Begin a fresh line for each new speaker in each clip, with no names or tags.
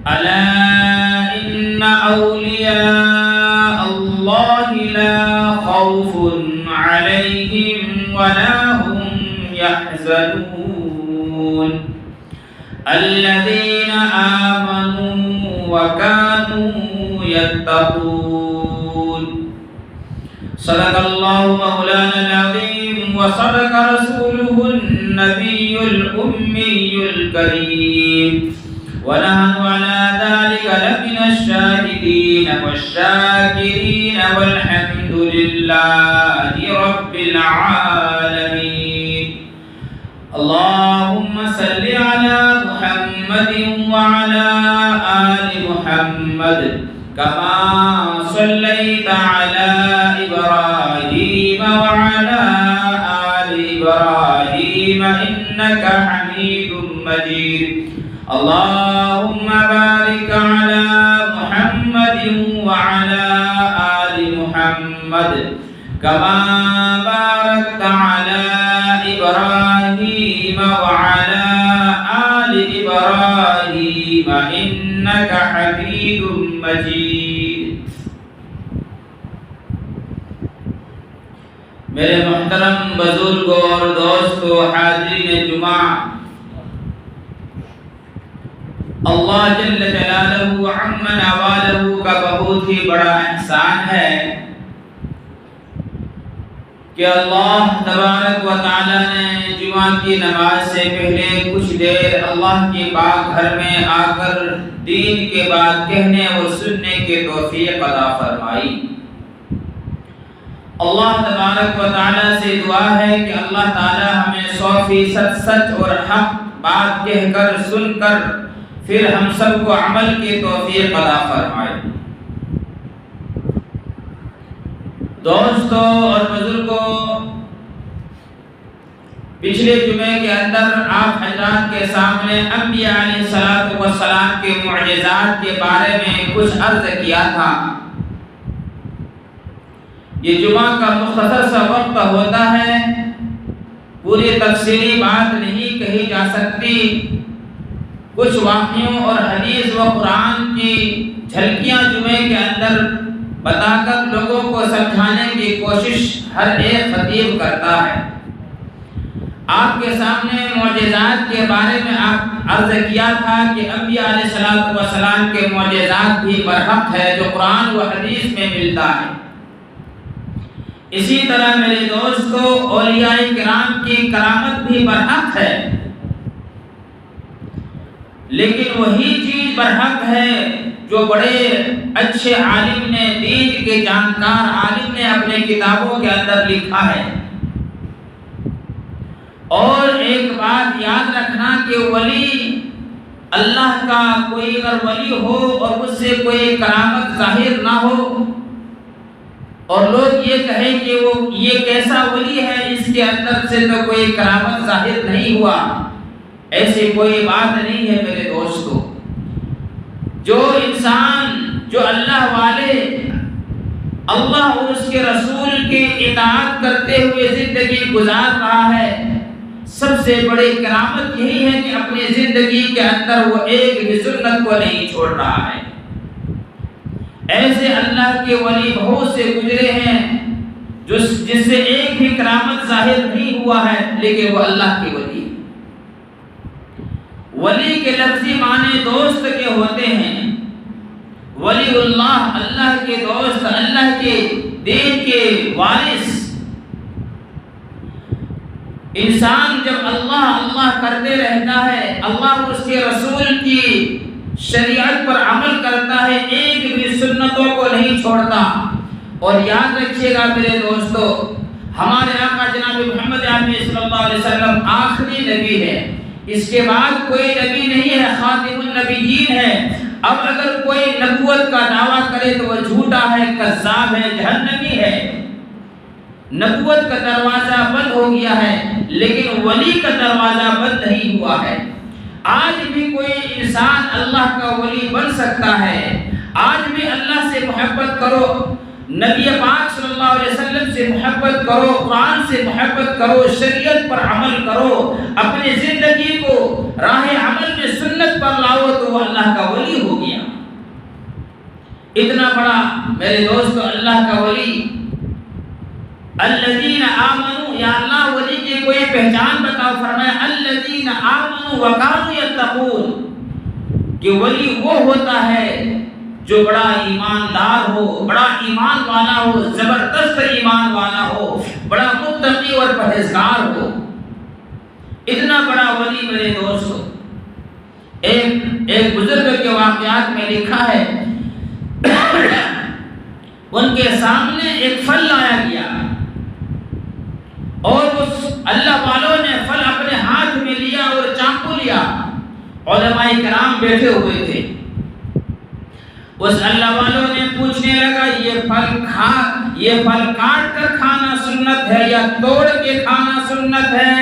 ألا إن أولياء الله لا خوف عليهم ولا هم يحزنون الذين آمنوا وكانوا يتقون صدق الله مولانا العظيم وصدق رسوله النبي الأمي الكريم ونحن على ذلك لمن الشاهدين والشاكرين والحمد لله رب العالمين اللهم صل على محمد وعلى آل محمد كما صليت على إبراهيم وعلى آل إبراهيم إنك حميد مجيد اللهم بارك على محمد وعلى آل محمد كما باركت على إبراهيم وعلى آل إبراهيم إنك حميد مجيد میرے محترم بزرگوں اور دوستوں حاضرین جمعہ، اللہ جل جلالہ عم نوالہ کا بہت ہی بڑا احسان ہے کہ اللہ تبارک و تعالی نے جمعہ کی نماز سے پہلے کچھ دیر اللہ کے پاک گھر میں آ کر دین کے بات کہنے اور سننے کی توفیق عطا فرمائی۔ اللہ تبارک و تعالی سے دعا ہے کہ اللہ تعالی ہمیں 100% سچ اور حق بات کہہ کر سن کر پھر ہم سب کو عمل کی توفیق عطا فرمائے۔ دوستوں اور بزرگوں، پچھلے جمعے کے اندر آپ حضرات کے سامنے انبیاء علیہ السلام کے معجزات کے بارے میں کچھ عرض کیا تھا۔ یہ جمعہ کا مختصر سا وقت ہوتا ہے، پوری تفصیلی بات نہیں کہی جا سکتی، کچھ واقعوں اور حدیث و قرآن کی جھلکیاں جمعے کے اندر بتا کر لوگوں کو سمجھانے کی کوشش ہر ایک خطیب کرتا ہے۔ آپ کے سامنے معجزات کے بارے میں آپ عرض کیا تھا کہ انبیاء علیہ السلام کے معجزات بھی برحق ہے جو قرآن و حدیث میں ملتا ہے۔ اسی طرح میرے دوستوں، اولیاء کرام کی کرامت بھی برحق ہے، لیکن وہی چیز برحق ہے جو بڑے اچھے عالم نے، دین کے جانکار عالم نے اپنے کتابوں کے اندر لکھا ہے۔ اور ایک بات یاد رکھنا کہ ولی اللہ کا کوئی اگر ولی ہو اور اس سے کوئی کرامت ظاہر نہ ہو اور لوگ یہ کہیں کہ وہ یہ کیسا ولی ہے، اس کے اندر سے تو کوئی کرامت ظاہر نہیں ہوا، ایسی کوئی بات نہیں ہے میرے دوستو۔ جو انسان جو اللہ والے، اللہ اور اس کے رسول کی اطاعت کرتے ہوئے زندگی گزار رہا ہے، سب سے بڑی کرامت یہی ہے کہ اپنی زندگی کے اندر وہ ایک بھی سنت کو نہیں چھوڑ رہا ہے۔ ایسے اللہ کے ولی بہت سے گزرے ہیں جس سے ایک بھی کرامت ظاہر نہیں ہوا ہے، لیکن وہ اللہ کے ولی۔ ولی کے لفظی معنی دوست کے ہوتے ہیں۔ ولی اللہ، اللہ کے دوست، اللہ کے دین کے وارث۔ انسان جب اللہ اللہ کرتے رہتا ہے، اللہ اور اس کے رسول کی شریعت پر عمل کرتا ہے، ایک بھی سنتوں کو نہیں چھوڑتا۔ اور یاد رکھیے گا میرے دوستو، ہمارے آقا جناب محمد عربی صلی اللہ علیہ وسلم آخری نبی ہے، اس کے بعد کوئی نبی نہیں ہے، خاتم النبیین ہے۔ اب اگر کوئی نبوت کا دعویٰ کرے تو وہ جھوٹا ہے، کذاب ہے، جہنمی ہے۔ نبوت کا دروازہ بند ہو گیا ہے، لیکن ولی کا دروازہ بند نہیں ہوا ہے۔ آج بھی کوئی انسان اللہ کا ولی بن سکتا ہے۔ آج بھی اللہ سے محبت کرو، نبی پاک صلی اللہ علیہ وسلم سے محبت کرو، قرآن سے محبت کرو، شریعت پر عمل کرو، اپنی زندگی کو راہ عمل میں سنت پر لاؤ تو وہ اللہ کا ولی ہوگی۔ اتنا بڑا میرے دوست اللہ کا ولی، الذین آمنوا، یا اللہ ولی کی کوئی پہچان بتاؤ؟ فرمایا الذین آمنوا وکانوا یتقون، کہ ولی وہ ہوتا ہے جو بڑا ایماندار ہو، بڑا ایمان والا ہو، زبردست ایمان والا ہو، بڑا متقی اور پرہیزگار ہو۔ اتنا بڑا ولی میرے دوستو، ایک بزرگ کے واقعات میں لکھا ہے، ان کے سامنے ایک پھل لایا گیا اور اس اللہ والوں نے پھل اپنے ہاتھ میں لیا اور چاقو لیا، علماء کرام بیٹھے ہوئے تھے۔ اس اللہ والوں نے پوچھنے لگا یہ پھل کاٹ کر کھانا سنت ہے یا توڑ کے کھانا سنت ہے؟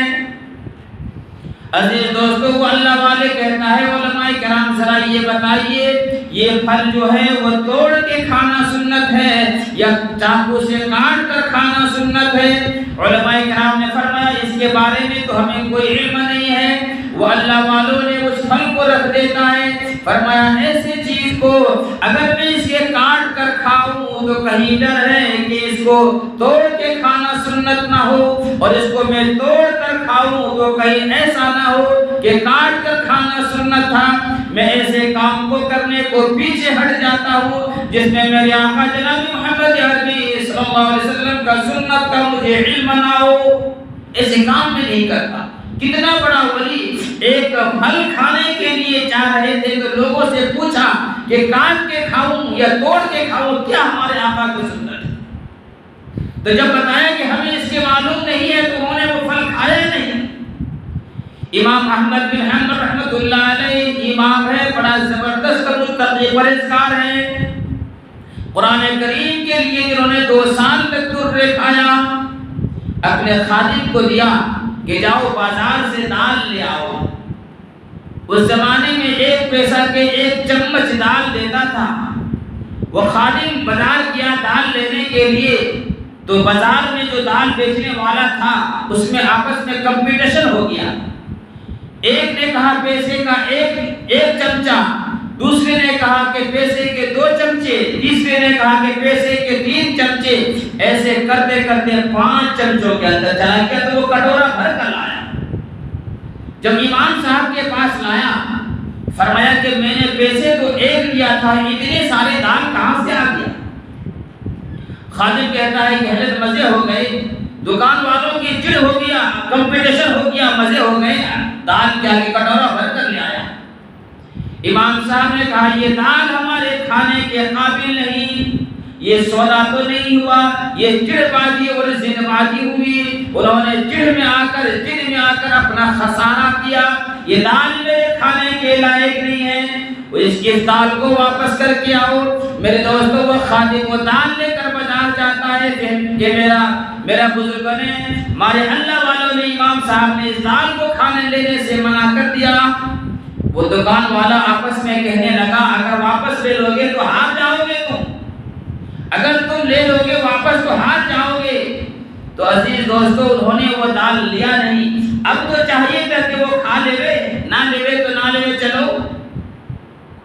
عزیز دوستو، وہ اللہ والے کہتا ہے علماء کرام ذرا یہ بتائیے یہ پھل جو ہے وہ توڑ کے کھانا سنت ہے یا چاقو سے کاٹ کر کھانا سنت ہے؟ علماء کرام نے فرمایا اس کے بارے میں تو ہمیں کوئی علم نہیں ہے۔ وہ اللہ والوں نے اس پھل کو رکھ دیتا ہے، فرمایا ایسے چیز کو اگر میں اسے کاٹ کر کھاؤں تو کہیں ڈر ہے کہ اس کو توڑ کے کھانا سنت نہ ہو، اور اس کو میں توڑ کر کھاؤں تو کہیں ایسا نہ ہو کہ کاٹ کر کھانا سنت تھا۔ میں ایسے کام کو کرنے کو پیچھے ہٹ جاتا ہوں جس میں میرے آقا جناب محمد عربی صلی اللہ علیہ وسلم کا سنت کا مجھے علم نہ ہو، ایسے کام میں نہیں کرتا۔ کتنا بڑا ولی ایک پھل کھانے کے لیے چاہ رہے تھے تو لوگوں سے پوچھا کہ کاٹ کے کھاؤں یا توڑ کے کھاؤں، کیا ہمارے آقا کی سنت ہے؟ تو جب بتایا کہ ہمیں اس کے معلوم نہیں ہے تو انہوں نے وہ پھل کھایا نہیں۔ امام احمد بن حنبل رحمۃ اللہ علیہ امام ہے، بڑا زبردست متقی پرہیزگار ہے، قرآن کریم کے لیے انہوں نے 2 سال تک ترے کھایا، اپنے خادم کو دیا کہ جاؤ بازار سے دال لے آؤ۔ اس زمانے میں 1 پیسہ کے 1 چمچ دال دیتا تھا۔ وہ خادم بازار گیا دال لینے کے لیے، تو بازار میں جو دال بیچنے والا تھا اس میں آپس میں کمپٹیشن ہو گیا۔ ایک نے کہا پیسے کا ایک چمچہ، دوسرے نے کہا کہ پیسے کے 2 چمچے، تیسرے نے کہا کہ پیسے کے 3 چمچے، ایسے کرتے کرتے 5 چمچوں کے اندر چلا گیا تو وہ کٹورا بھر کر لایا۔ جب امام صاحب کے پاس لایا، فرمایا کہ میں نے پیسے تو 1 لیا تھا، اتنے سارے دال کہاں سے آ گیا؟ خادم کہتا ہے کہ حضرت مزے ہو گئے، دکان والوں کی چڑ ہو گیا، کمپٹیشن ہو گیا، مزے ہو گئے، دال کیا کہ کٹورا بھر کر لے آیا۔ امام صاحب نے کہا یہ دال ہمارے کھانے کے قابل نہیں، یہ سودا تو نہیں ہوا، یہ چڑ بازی اور زن بازی ہوئی۔ انہوں نے چڑ میں آ کر اپنا خسارہ کیا، یہ دال میرے کھانے کے لائق نہیں ہے، اس دال کو واپس کر کے آؤ۔ میرے دوستو، وہ خادم وہ دال لے کر بازار جاتا ہے کہ میرا بزرگوں نے، ہمارے اللہ والوں نے، امام صاحب نے اس دال کو کھانے لینے سے منع کر دیا۔ وہ دکان والا آپس میں کہنے لگا اگر واپس لے لو گے تو ہار جاؤ گے، اگر تم لے لو گے واپس تو ہار جاؤ گے۔ تو عزیز دوستو، انہوں نے وہ دال لیا نہیں۔ اب تو چاہیے تھا کہ وہ کھا لے، نہ لے تو نہ لے، چلو،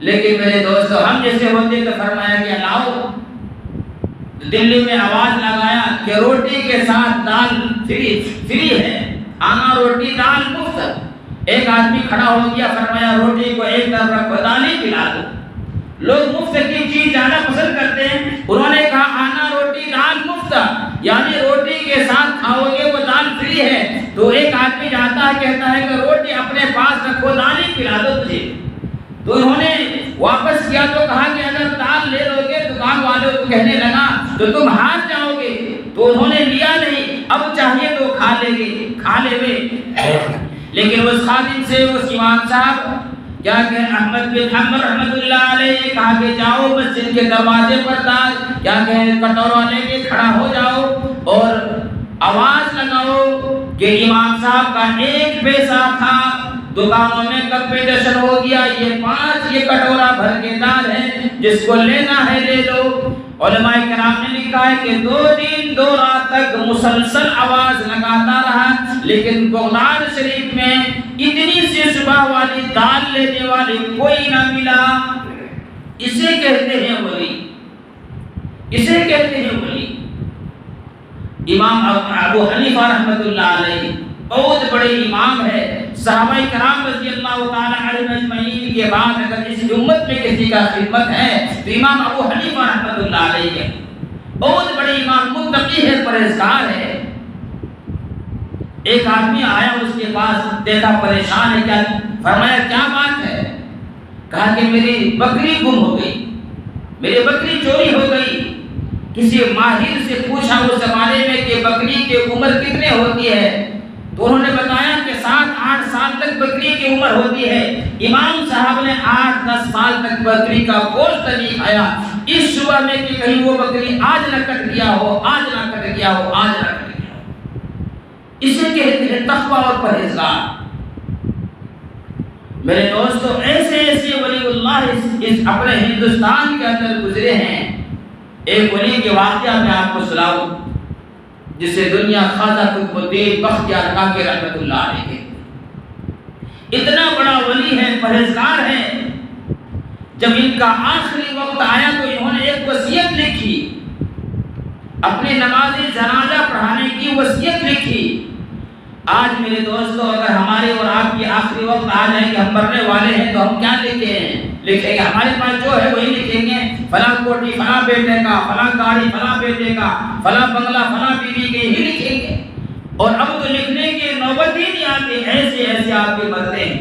لیکن میرے دوستو ہم جیسے ہوتے تو فرمایا کہ لاؤ۔ دلی میں آواز لگایا کہ روٹی کے ساتھ دال فری ہے، کھانا روٹی دال مفت۔ ایک آدمی کھڑا ہو گیا، فرمایا روٹی کو ایک طرف رکھو، دال ہی کھلا دو۔ لوگ مفت کی چیز زیادہ پسند کرتے ہیں، انہوں نے کہا آنا روٹی دال مفت، یعنی روٹی کے ساتھ کھاؤ گے وہ دال فری ہے۔ تو ایک آدمی جاتا ہے کہتا ہے کہ روٹی اپنے پاس رکھو، دال ہی کھلا دو تجھے۔ تو انہوں نے واپس کیا تو کہا کہ اگر دال لے لو گے، دکان والوں کو کہنے لگا، تو تم ہار جاؤ گے۔ تو انہوں نے لیا نہیں، اب چاہیے تو کھا لے گے۔ لیکن اس خادم سے اس امام صاحب کیا کہ احمد بن حنبل رحمۃ اللہ علیہ کہا کہ جاؤ مسجد کے دروازے پر دال کیا کہ کٹورا لے کے کھڑا ہو جاؤ اور آواز لگاؤ کہ امام صاحب کا 1 پیسہ تھا، دکانوں میں کمپٹیشن ہو گیا، یہ 5 یہ کٹورا بھر کے دال ہے، جس کو لینا ہے لے لو۔ علماء کرام نے لکھا ہے کہ 2 دن 2 رات تک مسلسل آواز لگاتا رہا، لیکن بغداد شریف میں اتنی سی صبح والی دال لینے والے کوئی نہ ملا۔ اسے کہتے ہیں ولی، اسے کہتے ہیں ولی۔ امام ابو حنیفہ رحمۃ اللہ علیہ بہت بڑے امام ہے، صحابہ کرام رضی اللہ تعالی عنہم اجمعین کے بعد اگر اس امت میں کسی کا خدمت ہے تو امام ابو حنیفہ رحمۃ اللہ علیہ ہے۔ بہت بڑے امام، متقی ہے، پرہیزگار ہے۔ ایک آدمی آیا اس کے پاس، دیکھا پریشان ہے، کیا فرمایا کیا بات ہے؟ کہا کہ میری بکری گم ہو گئی، میری بکری چوری ہو گئی۔ کسی ماہر سے پوچھا اس زمانے میں کہ بکری کی عمر کتنے ہوتی ہے، تو انہوں نے بتایا کہ 7-8 سال تک بکری کی عمر ہوتی ہے۔ امام صاحب نے 8-10 سال تک بکری کا گوشت نہیں کھایا، اس شبہ میں کہ کہیں وہ بکری آج نہ کٹ گیا ہو، آج نہ کٹ گیا ہو، آج نہ کٹ گیا ہو۔ اسے کہتے ہیں تقویٰ اور پرہیزگار۔ میرے دوستو، ایسے ایسے ولی اللہ اس اپنے ہندوستان کے اندر گزرے ہیں۔ ایک ولی کے واقعہ میں آپ کو سناؤں جسے دنیا خواجہ قطب الدین بختیار کاکی رحمۃ اللہ علیہ کے، اتنا بڑا ولی ہے، پرہیزگار ہے۔ جب ان کا آخری وقت آیا تو انہوں نے ایک وصیت لکھی، اپنے نماز جنازہ پڑھانے کی وصیت لکھی۔ آج میرے دوستو اگر ہمارے اور آپ کی آخری وقت آ جائے کہ ہم مرنے والے ہیں تو ہم کیا لکھیں گے؟ ہمارے پاس جو ہے وہی لکھیں گے، فلاں کوٹھی فلاں بیٹے کا، فلاں گاڑی فلاں بیٹے کا، فلاں بنگلہ فلاں بیوی کے ہی لکھیں گے۔ اور اب تو لکھنے کی نوبت ہی نہیں آتی، ایسے ایسے آپ کے مرتے ہیں۔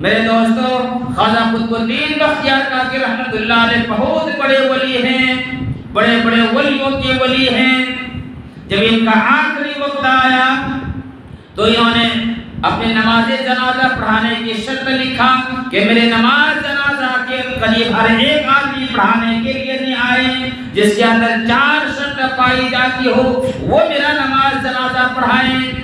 میرے دوستو، خواجہ قطب الدین بختیار کاکی رحمۃ اللہ علیہ بہت بڑے ولی ہیں، بڑے بڑے ولیوں کے ولی ہیں۔ جب ان کا آخری وقت آیا تو انہوں نے اپنے نماز جنازہ پڑھانے کی شرط لکھا کہ میرے نماز جنازہ کے قریب ہر ایک آدمی پڑھانے کے لیے نہیں آئے جس کے اندر 4 شرط پائی جاتی ہو وہ میرا نماز جنازہ پڑھائیں۔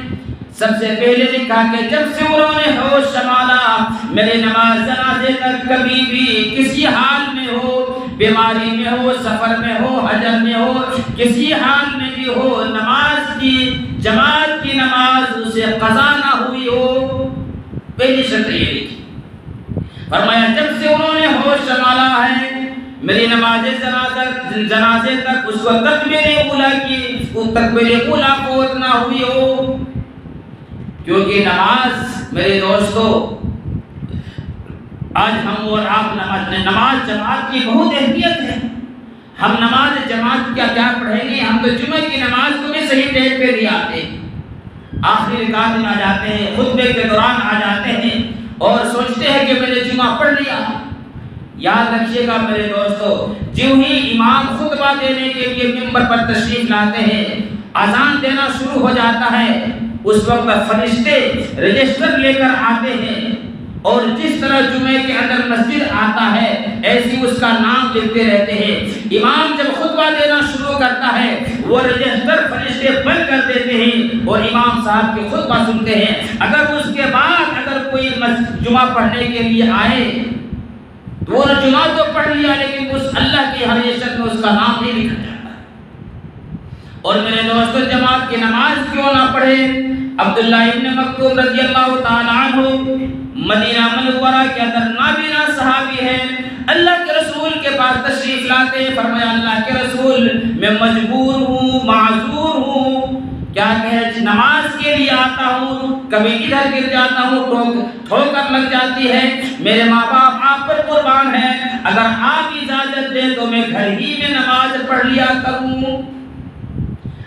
سب سے پہلے لکھا کہ جب سے انہوں نے ہوش سنبھالا میرے نماز جنازے تک کبھی بھی کسی حال میں ہو، بیماری میں ہو، سفر میں ہو، حجر میں ہو، کسی حال میں بھی ہو، نماز کی جماعت کی نماز اسے قضا نہ ہوئی ہو۔ پہلی شرط یہ لکھی۔ فرمایا جب سے انہوں نے ہوش سنبھالا ہے میری نماز جنازے تک اس کو تکبیر اولیٰ کی، اس کو تکبیر اولیٰ فوت نہ ہوئی ہو۔ کیونکہ نماز میرے دوستو، آج ہم اور آپ نماز جماعت کی بہت اہمیت ہے۔ ہم نماز جماعت کیا پڑھیں گے؟ ہم تو جمعہ کی نماز کو بھی صحیح ٹائم پہ نہیں آتے، آخری رکعت میں آ جاتے ہیں، خطبے کے دوران آ جاتے ہیں اور سوچتے ہیں کہ میں نے جمعہ پڑھ لیا۔ یاد رکھیے گا میرے دوستو، جو ہی امام خطبہ دینے کے لیے منبر پر تشریف لاتے ہیں، اذان دینا شروع ہو جاتا ہے، اس وقت فرشتے رجسٹر لے کر آتے ہیں اور جس طرح جمعے کے اندر مسجد آتا ہے ایسی اس کا نام لکھتے رہتے ہیں۔ امام جب خطبہ دینا شروع کرتا ہے وہ رجسٹر فرشتے بند کر دیتے ہیں اور امام صاحب کی خطبہ سنتے ہیں۔ اگر اس کے بعد اگر کوئی جمعہ پڑھنے کے لیے آئے تو وہ جمعہ تو پڑھ لیا لیکن اس اللہ کی حریصت میں اس کا نام نہیں لکھا جاتا۔ اور میرے دوستو، جماعت کی نماز کیوں نہ پڑھے؟ عبداللہ ابن مکتوم رضی اللہ تعالیٰ عنہ مدینہ منورہ کے اندر نابینا صحابی ہے، اللہ کے رسول کے پاس تشریف لاتے، فرمایا اللہ کے رسول میں مجبور ہوں، معذور ہوں، کیا کہ نماز کے لیے آتا ہوں، کبھی ادھر گر جاتا ہوں، ٹھوکر لگ جاتی ہے، میرے ماں باپ آپ پر قربان ہیں، اگر آپ اجازت دیں تو میں گھر ہی میں نماز پڑھ لیا کروں۔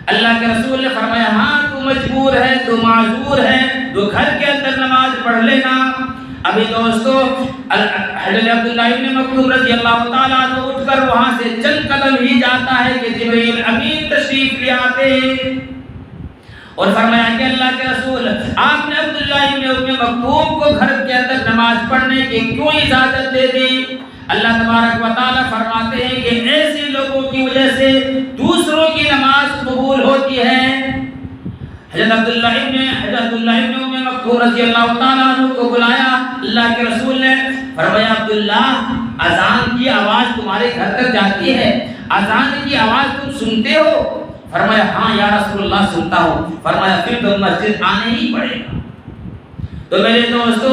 اللہ کے رسول نے فرمایا ہاں تو مجبور ہے، تو معذور ہے، تو گھر کے اندر نماز پڑھ لینا۔ ابھی دوستو، حضرت عبداللہ ابن مکتوم رضی اللہ تعالیٰ عنہ اٹھ کر وہاں سے چند قدم ہی جاتا ہے کہ جبرائیل امین تشریف لے آتے اور فرمایا کہ اللہ کے رسول آپ نے عبداللہ ابن مکتوم کو گھر کے اندر نماز پڑھنے کی کیوں اجازت دے دی؟ اللہ تبارک و تعالیٰ فرماتے ہیں کہ ایسے لوگوں کی وجہ سے دوسروں کی نماز قبول ہوتی ہے۔ حضرت عبداللہ ابن مکتوم رضی اللہ تعالیٰ عنہ کو بلایا اللہ کے رسول نے، فرمایا عبداللہ اذان کی آواز تمہارے گھر تک جاتی ہے، اذان کی آواز تم سنتے ہو؟ فرمایا ہاں یا رسول اللہ سنتا ہوں۔ فرمایا پھر تو مسجد آنے ہی پڑے گا۔ تو میرے دوستو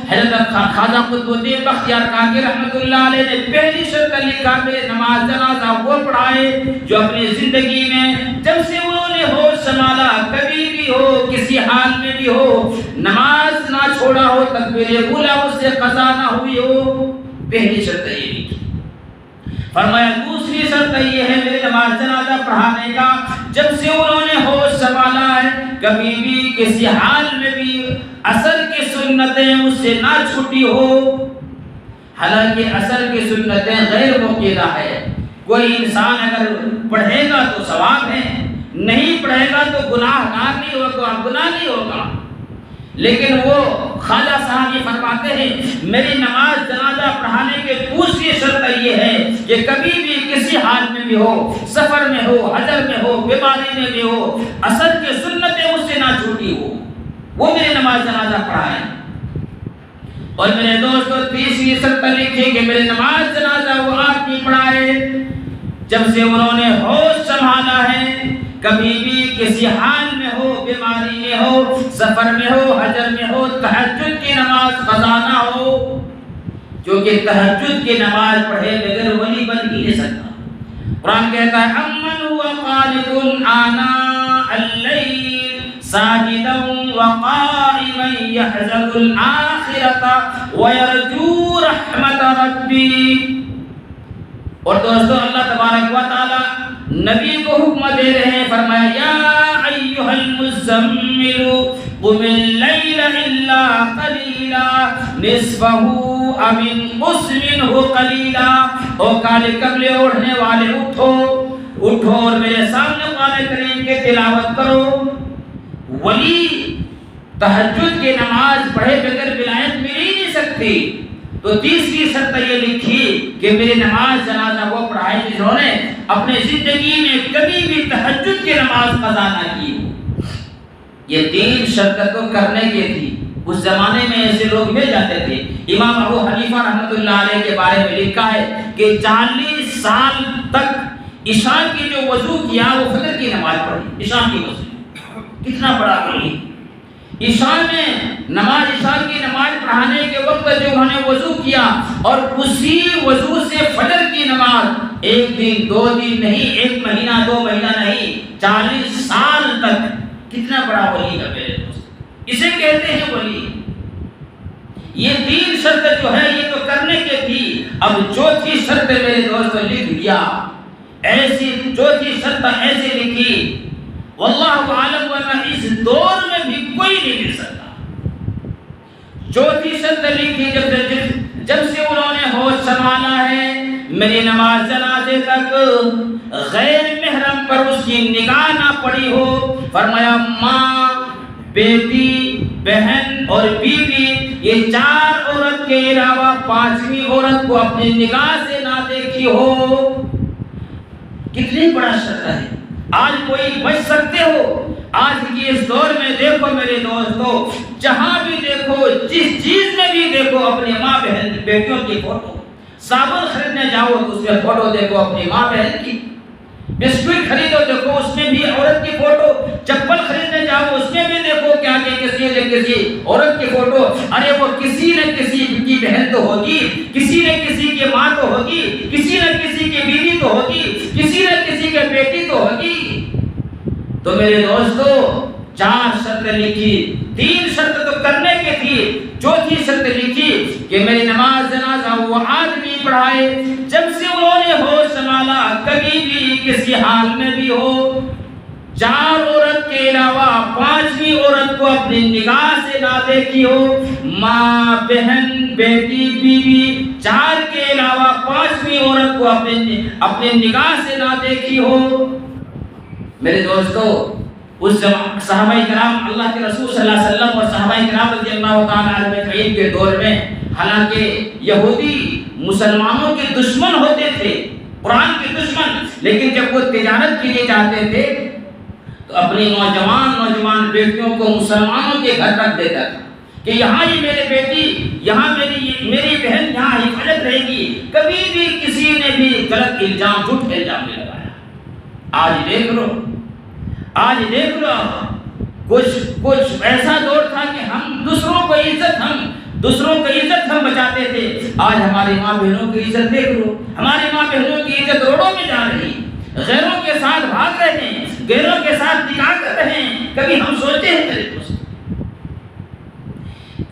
حضرت خواجہ قطب الدین بختیار کاکی رحمۃ اللہ علیہ نے پہلی شرط لکھا کہ نماز جنازہ وہ پڑھائے جو اپنی زندگی میں جب سے انہوں نے ہوش سنبھالا کبھی بھی ہو کسی حال میں بھی ہو نماز نہ چھوڑا ہو تکبیر اولیٰ اس سے قضا نہ ہوئی ہو. پہلی شرط یہ لکھی. فرمایا دوسری شرط یہ ہے میرے نماز جنازہ پڑھانے کا جب سے انہوں نے ہوش سنبھالا ہے کبھی بھی کسی حال میں بھی عصر کی سنتیں اس سے نہ چھوٹی ہو. حالانکہ عصر کی سنتیں غیر موقعہ ہے. کوئی انسان اگر پڑھے گا تو ثواب ہے, نہیں پڑھے گا تو گناہ گار نہیں ہوگا, گناہ نہیں ہوگا. لیکن وہ خواجہ صاحب یہ فرماتے ہیں میری نماز جنازہ پڑھانے کے دوسری شرط یہ ہے کہ کبھی بھی کسی حال میں بھی ہو, سفر میں ہو, حضر میں ہو, بیماری میں بھی ہو, عصر کی سنتیں اس سے نہ چھوٹی ہو, وہ میری نماز جنازہ پڑھائیں. اور میرے دوستو تیسری شرط لکھی کہ میری نماز جنازہ وہ آدمی پڑھائے جب سے انہوں نے ہوش سنبھالا ہے کبھی بھی کسی حال میں ہو, بیماری میں ہو, سفر میں ہو, حضر میں ہو, تہجد کی نماز قضا نہ ہو. کیونکہ تہجد کی نماز پڑھے بغیر ولی بن ہی نہیں سکتا. قرآن کہتا ہے امن هو قانت آناء الليل ساجدا وقائما يحذر الآخرة ويرجو رحمت ربی. اور دوستو اللہ تبارک و تعالی نبی کو حکم دے رہے ہیں, فرمایا یا ایھا المزمل قم اللیل الا قلیلا نصفہ او انقص منہ قلیلا. او کالے کملے اوڑھنے والے اٹھو, اٹھو اور میرے سامنے قرآن کریم کی تلاوت کرو. ولی تہجد کی نماز پڑھے بغیر ولایت مل ہی نہیں سکتی. تو تیسری شرط یہ لکھی کہ میری نماز جنازہ وہ پڑھائے جنہوں نے اپنے زندگی میں کبھی بھی تہجد کی نماز قضا نہ کی. یہ تین شرط تو کرنے کی تھی. اس زمانے میں ایسے لوگ مل جاتے تھے. امام ابو حنیفہ رحمۃ اللہ علیہ کے بارے میں لکھا ہے کہ 40 سال تک عشاء کی جو وضو کیا وہ فجر کی نماز پڑھی. عشاء کی وضو کتنا بڑا ولی. عشاء میں نماز عشاء کی نماز پڑھانے کے وقت جو انہوں نے وضو کیا اور اسی وضو سے فجر کی نماز ایک دن دو دن نہیں, ایک مہینہ دو مہینہ نہیں, 40 سال تک. کتنا بڑا ولی ہے میرے دوست, اسے کہتے ہیں ولی. یہ تین شرط جو ہے یہ تو کرنے کے تھی. اب چوتھی شرط میرے دوست لکھ دیا, ایسی چوتھی شرط ایسے لکھی واللہ عالم ورنہ اس دور میں بھی کوئی نہیں مل سکتا. چوتھی شرط لکھی جب سے انہوں نے ہوش سنبھالا ہے میری نماز جنازے تک غیر محرم پر اس کی نگاہ نہ پڑی ہو. فرمایا ماں, بیٹی, بہن اور بیوی یہ 4 عورت کے علاوہ 5ویں عورت کو اپنی نگاہ سے نہ دیکھی ہو. کتنی بڑا شرط ہے. آج کوئی بچ سکتے ہو؟ آج کی اس دور میں دیکھو میرے دوستو, جہاں بھی دیکھو, جس چیز میں بھی دیکھو اپنی ماں بہن بیٹیوں کی فوٹو. صابن خریدنے جاؤ تو اس میں فوٹو دیکھو اپنی ماں بہن کی. بسکٹ خریدو دیکھو اس میں بھی عورت کی فوٹو. چپل خریدنے جاؤ اس میں بھی دیکھو کیا کہ کسی نہ کسی عورت کی فوٹو. ارے وہ کسی نہ کسی کی بہن تو ہوگی, کسی نہ کسی کی ماں تو ہوگی, کسی نہ کسی کی بیوی تو ہوگی, کسی نہ کسی کی بیٹی تو ہوگی. تو میرے دوستو 4 شرط لکھی, 3 شرط تو کرنے کی تھی. چوتھی شرط لکھی کہ میری نماز جنازہ وہ آدمی پڑھائے جب سے انہوں نے ہوش سنبھالا کبھی بھی کسی حال میں بھی ہو. 4 عورت کے علاوہ 5ویں عورت کو اپنی نگاہ سے نہ دیکھی ہو. ماں, بہن, بیٹی, بیوی 4 کے علاوہ 5ویں عورت کو اپنی نگاہ سے نہ دیکھی ہو. میرے دوستو اس صحابہ کرام اللہ کے رسول صلی اللہ علیہ وسلم اور صحابہ کرام رضی اللہ تعالیٰ عنہم اجمعین کے دور میں حالانکہ یہودی مسلمانوں کے دشمن ہوتے تھے, قرآن کے دشمن, لیکن جب وہ تجارت کے لیے جاتے تھے تو اپنی نوجوان بیٹیوں کو مسلمانوں کے گھر رکھ دیتا تھا کہ یہاں ہی میرے بیٹی, یہاں میری بہن یہاں حفاظت رہے گی. کبھی بھی کسی نے بھی غلط الزام, جھوٹ الزام نہیں لگایا. آج دیکھ لو کچھ ایسا دور تھا کہ ہم دوسروں کو عزت ہم بچاتے تھے. آج ہماری ماں بہنوں کی عزت دیکھ لو. ہماری ماں بہنوں کی عزت روڈوں میں جا رہی، غیروں کے ساتھ بھاگ رہے ہیں، غیروں کے ساتھ نکاح کر رہے ہیں. کبھی ہم سوچتے ہیں میرے دوست؟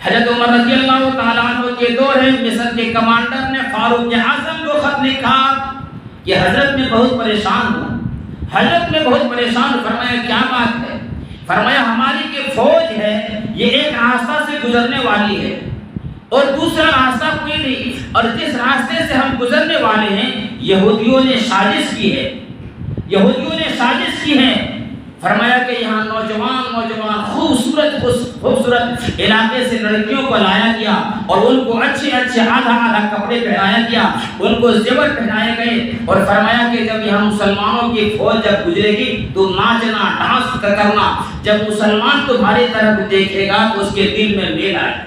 حضرت عمر رضی اللہ تعالیٰ عنہ کے دور ہے، مصر کے کمانڈر نے فاروق اعظم کو خط لکھا کہ حضرت میں بہت پریشان ہوں. فرمایا کیا بات ہے؟ فرمایا ہماری کہ فوج ہے یہ ایک راستہ سے گزرنے والی ہے اور دوسرا راستہ کوئی نہیں، اور جس راستے سے ہم گزرنے والے ہیں یہودیوں نے سازش کی ہے. فرمایا کہ یہاں نوجوان خوبصورت علاقے سے لڑکیوں کو لایا گیا اور ان کو اچھے آدھا کپڑے پہنایا گیا، ان کو زیور پہنائے گئے. اور فرمایا کہ جب یہاں مسلمانوں کی فوج جب گزرے گی تو ناچنا، ڈانس کرنا، جب مسلمان تمہاری طرف دیکھے گا تو اس کے دل میں میل آئے گا.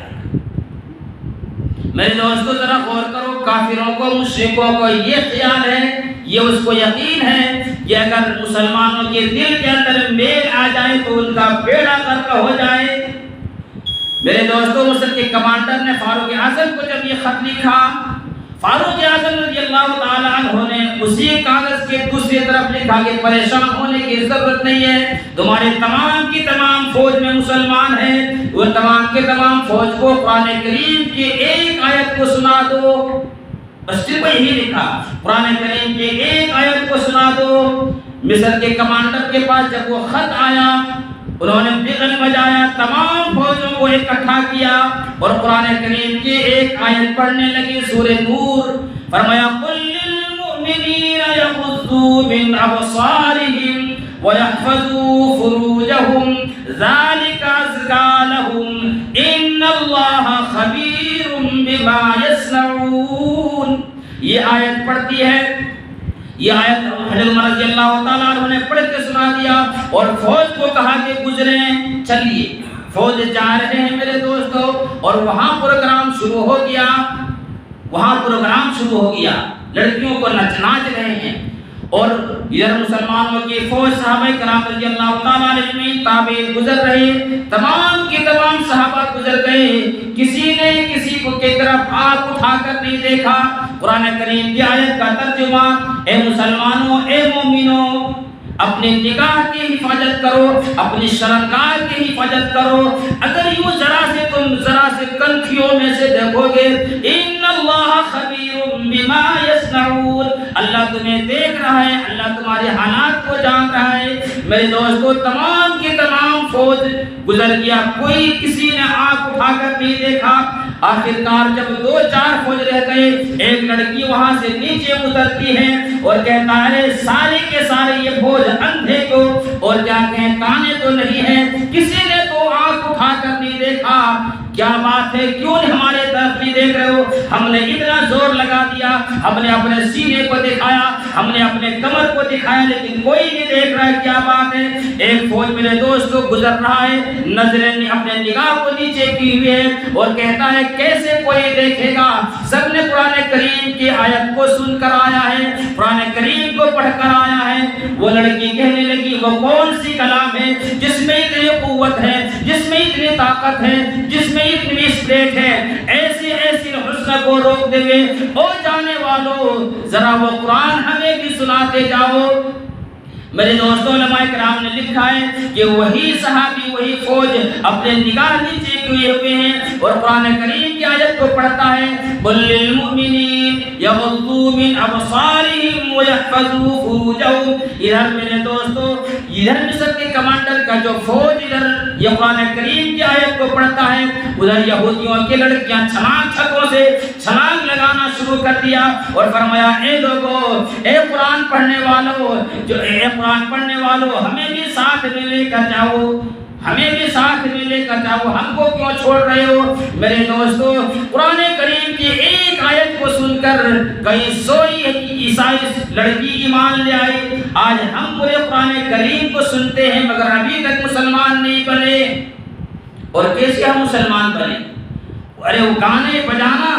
میرے دوستو ذرا غور کرو، کافروں کو، مشرکوں کو یہ خیال ہے، یہ اس کو یقین ہے کہ اگر مسلمانوں کے دل کے اندر میل آ جائے تو ان کا بیڑا غرق ہو جائے. میرے دوستو مصر کے کمانڈر نے فاروق اعظم کو جب یہ خط لکھا، فاروق اعظم رضی اللہ تعالیٰ عنہ نے اسی کاغذ کے دوسری طرف لکھا کہ پریشان ہونے کی ضرورت نہیں ہے، تمہارے تمام کی تمام فوج میں مسلمان ہیں، وہ تمام کے تمام فوج کو قرآن کریم کی ایک آیت کو سنا دو. بس صرف یہی لکھا، قرآن کریم کی ایک آیت کو سنا دو. مصر کے کمانڈر کے پاس جب وہ خط آیا، انہوں نے بغل بجایا، تمام فوجوں کو اکٹھا کیا اور قرآن کریم کی ایک آیت پڑھنے لگی، سورہ نور. فرمایا قل للمؤمنین یغضوا من ابصارہم وَيَحْفَظُوا فُرُوجَهُمْ ذَلِكَ أَزْكَىٰ لَهُمْ إِنَّ اللَّهَ خَبِيرٌ بِمَا يَصْنَعُونَ. یہ آیت پڑھتی ہے، یہ آیت حضرت عمر رضی اللہ تعالیٰ عنہ نے پڑھ کے سنا دیا اور فوج کو کہا کہ گزریں. چلیے فوج جا رہے ہیں میرے دوستو، اور وہاں پروگرام شروع ہو گیا، لڑکیوں کو ناچ رہے ہیں. اور ادھر مسلمانوں کی فوج صحابہ کرام رضی اللہ تعالیٰ عنہ تابعین گزر رہے، تمام کے تمام صحابہ گزر گئے، کسی نے کسی کو کی طرف آنکھ اٹھا کر نہیں دیکھا. قرآن کریم کی آیت کا ترجمہ، اے مسلمانوں، اے مومنوں، اپنی نگاہ کی حفاظت کرو، اپنی شرمگاہ کی حفاظت کرو. اگر یوں ذرا سے کنکھیوں میں سے دیکھو گے، ان اللہ خبیر بما یصنعون، اللہ تمہیں دیکھ رہا ہے، اللہ تمہارے حالات کو جان رہا ہے. میرے دوستو تمام کی تمام فوج گزر گیا، کوئی کسی نے آنکھ اٹھا کر نہیں دیکھا. آخرکار جب 2-4 فوج رہ گئے، ایک لڑکی وہاں سے نیچے اترتی ہے اور کہتا ہے سارے کے سارے یہ فوج اندھے کو اور کیا کہیں کانے تو نہیں ہے، کسی نے تو آنکھ اٹھا کر نہیں دیکھا. کیا بات ہے، کیوں ہمارے طرف نہیں دیکھ رہے ہو؟ ہم نے اتنا زور لگا دیا، ہم نے اپنے سینے کو دکھایا، ہم نے اپنے کمر کو دکھایا، لیکن کوئی نہیں دیکھ رہا ہے. کیا بات ہے؟ ایک فوج میرے دوستو گزر رہا ہے، نظریں اپنے نگاہ کو نیچے کی ہوئی ہے اور کہتا ہے کیسے کوئی دیکھے گا. سب نے قرآن کریم کی آیت کو سن کر آیا ہے، قرآن کریم کو پڑھ کر آیا ہے. وہ لڑکی کہنے لگی وہ کون سی کلام ہے جس میں اتنی قوت ہے، جس میں اتنی طاقت ہے، جس میں اتنی اسپرٹ ہے، ایسی حسن کو روک دے گے. او جانے والو ذرا وہ قرآن ہمیں بھی سناتے جاؤ. میرے دوستوں علماء کرام نے لکھا ہے کہ وہی صحابی، وہی فوج اپنے نگاہ نیچے کیے ہوئے ہیں اور قرآن کریم کی آیت کو پڑھتا ہے قل للمؤمنین یغضوا من ابصارہم ویحفظوا فروجہم. ادھر میرے دوستو ادھر مصر کے کمانڈر کا جو فوج ادھر یہ قرآن کریم کی آیت کو پڑھتا ہے، ادھر یہودیوں کی لڑکیاں چھتوں سے چھلانگ لگانا شروع کر دیا اور فرمایا اے لوگو، اے قرآن پڑھنے والوں، ہمیں بھی ساتھ میں لے کر جاؤ، ہم کو کیوں چھوڑ رہے ہو؟ میرے دوستو قرآن کریم کی ایک آیت کو سن کر کئی سوئی عیسائی لڑکی ایمان لے آئی. آج ہم پورے قرآن کریم کو سنتے ہیں مگر ابھی تک مسلمان نہیں بنے. اور کیسے ہم مسلمان بنے؟ ارے وہ گانے بجانا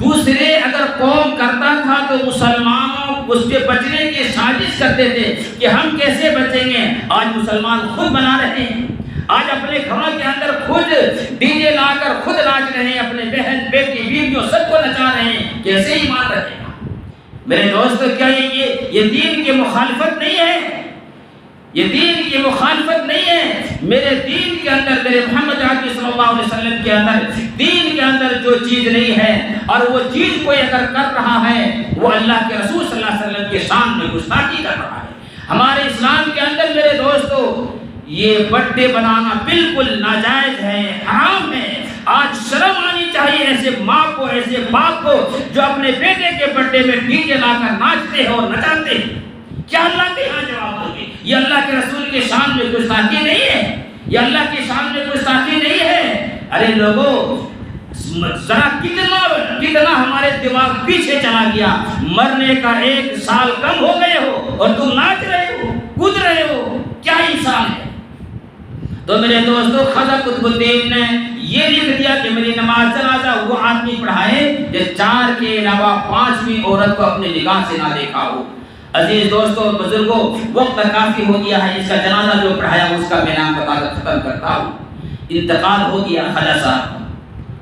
دوسرے اگر قوم کرتا تھا تو مسلمانوں اس کے بچنے کی سازش کرتے تھے کہ ہم کیسے بچیں گے. آج مسلمان خود بنا رہے ہیں، آج اپنے گھروں کے اندر خود ڈی جے لا کر خود ناچ رہے ہیں، اپنے بہن بیٹی بیویوں سب کو نچا رہے ہیں، کیسے ایمان رکھے گا؟ میرے دوستو، کیا یہ دین کی مخالفت نہیں ہے؟ یہ دین کی مخالفت نہیں ہے؟ میرے دین کے اندر، میرے محمد عربی صلی اللہ علیہ وسلم کے اندر، دین کے اندر جو چیز نہیں ہے اور وہ چیز کوئی اگر کر رہا ہے وہ اللہ کے رسول صلی اللہ علیہ وسلم کے شان میں گستاخی کر رہا ہے۔ ہمارے اسلام کے اندر میرے دوستو یہ برتھ ڈے بنانا بالکل ناجائز ہے، حرام ہے۔ آج شرم آنی چاہیے ایسے ماں کو، ایسے باپ کو جو اپنے بیٹے کے برتھ ڈے میں ڈی جے لا کر ناچتے ہیں اور نچاتے ہیں۔ کیا اللہ کے یہاں جواب دو گے؟ یہ اللہ کے رسول کے شان میں گستاخی نہیں ہے؟ یہ اللہ کے شان میں گستاخی نہیں ہے؟ ارے لوگوں، ذرا کتنا ہمارے دماغ پیچھے چلا گیا، مرنے کا 1 سال کم ہو گئے ہو اور تم ناچ رہے ہو، کود رہے ہو، کیا انسان ہے؟ تو میرے دوستو، خواجہ قطب الدین نے یہ لکھ دیا کہ میری نماز جنازہ وہ آدمی پڑھائے جو 4 کے علاوہ 5ویں عورت کو اپنے نگاہ سے نہ دیکھا ہو۔ عزیز دوستو اور بزرگوں، وقت کافی ہو گیا ہے، اس کا جنازہ جو پڑھایا اس کا میں نام بتا کر ختم کرتا ہوں۔ انتقال ہو گیا خواجہ صاحب۔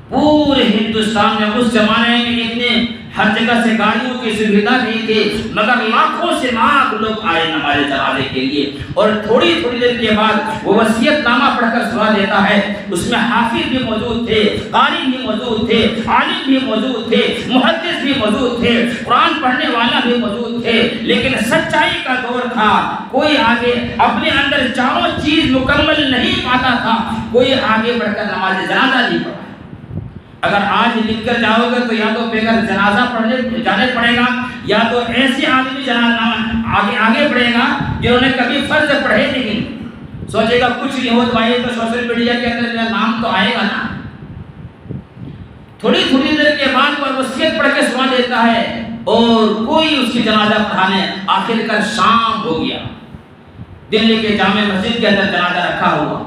پورے ہندوستان میں اس زمانے میں اتنے ہر جگہ سے گاڑیوں کی سویدھا نہیں تھی، مگر لاکھوں سے لاکھ لوگ آئے نماز جنازے کے لیے، اور تھوڑی دیر کے بعد وہ وصیت نامہ پڑھ کر سنا دیتا ہے۔ اس میں حافظ بھی موجود تھے، قاری بھی موجود تھے، عالم بھی موجود تھے، محدث بھی موجود تھے، قرآن پڑھنے والا بھی موجود تھے، لیکن سچائی کا دور تھا۔ کوئی آگے اپنے اندر چاروں چیز مکمل نہیں پاتا تھا، کوئی آگے بڑھ کر نماز جنازہ نہیں پڑھا۔ اگر آج لکھ کر جاؤ گے تو یا تو بغیر جنازہ پڑھنے جانے پڑے گا، یا تو ایسے آدمی آگے بڑھے گا جنہوں نے کبھی فرض پڑھے نہیں، سوچے گا کچھ نہیں ہو تو بھائی تو سوشل میڈیا کے اندر میرا نام تو آئے گا نا۔ تھوڑی دیر کے بعد وہ وصیت پڑھ کے سنا دیتا ہے اور کوئی اس کی جنازہ پڑھانے، آخر کار شام ہو گیا، دلی کے جامع مسجد کے اندر جنازہ رکھا ہوا،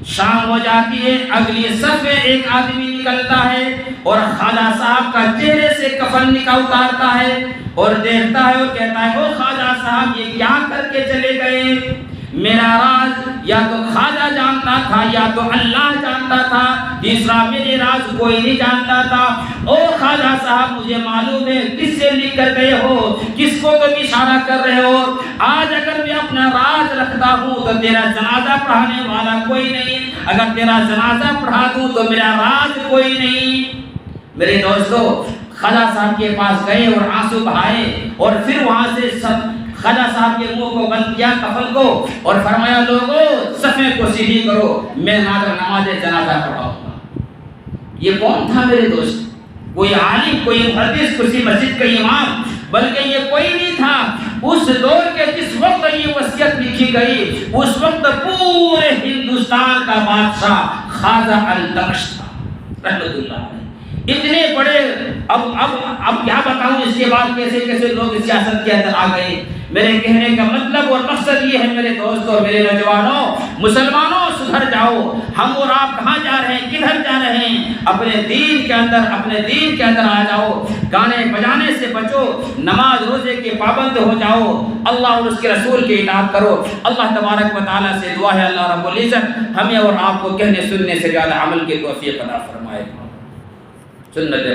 شام ہو جاتی ہے، اگلی صف میں ایک آدمی نکلتا ہے اور خواجہ صاحب کا چہرے سے کفن اتارتا ہے اور دیکھتا ہے اور کہتا ہے، او خواجہ صاحب یہ کیا کر کے چلے گئے؟ میرا راز یا تو خواجہ جانتا تھا یا تو اللہ جانتا تھا، تیسرا میرے راز کوئی نہیں جانتا تھا۔ او خواجہ صاحب مجھے معلوم ہے کس سے لکھ کر گئے ہو، کس کو تم اشارہ کر رہے ہو۔ آج اگر میں اپنا راز رکھتا ہوں تو تیرا جنازہ پڑھانے والا کوئی نہیں، اگر تیرا جنازہ پڑھا دوں تو میرا راز کوئی نہیں۔ میرے دوستو، خواجہ صاحب کے پاس گئے اور آنسو بہائے، اور پھر وہاں سے خواجہ صاحب کے منہ کو بند کیا کفن کو، اور فرمایا لوگوں صفیں کو سیدھی کرو، میں نماز جنازہ پڑھاؤں گا۔ یہ کون تھا میرے دوست؟ کوئی عالم، کوئی محدث، کسی مسجد کا امام، بلکہ یہ کوئی نہیں تھا۔ اس دور کے جس وقت یہ وصیت لکھی گئی اس وقت پورے ہندوستان کا بادشاہ خواجہ التمش تھا رحمۃ اللہ علیہ۔ اتنے بڑے، اب کیا بتاؤں اس کے بعد کیسے لوگ سیاست کے اندر آ گئے۔ میرے کہنے کا مطلب اور مقصد یہ ہے میرے دوستوں، میرے نوجوانوں، مسلمانوں، سدھر جاؤ۔ ہم اور آپ کہاں جا رہے ہیں، کدھر جا رہے ہیں؟ اپنے دین کے اندر آ جاؤ، گانے بجانے سے بچو، نماز روزے کے پابند ہو جاؤ، اللہ اور اس کے رسول کی اطاعت کرو۔ اللہ تبارک و تعالیٰ سے دعا ہے اللہ رب العزت ہمیں اور آپ کو کہنے سننے سے زیادہ عمل کی توفیق عطا فرمائے۔ سنت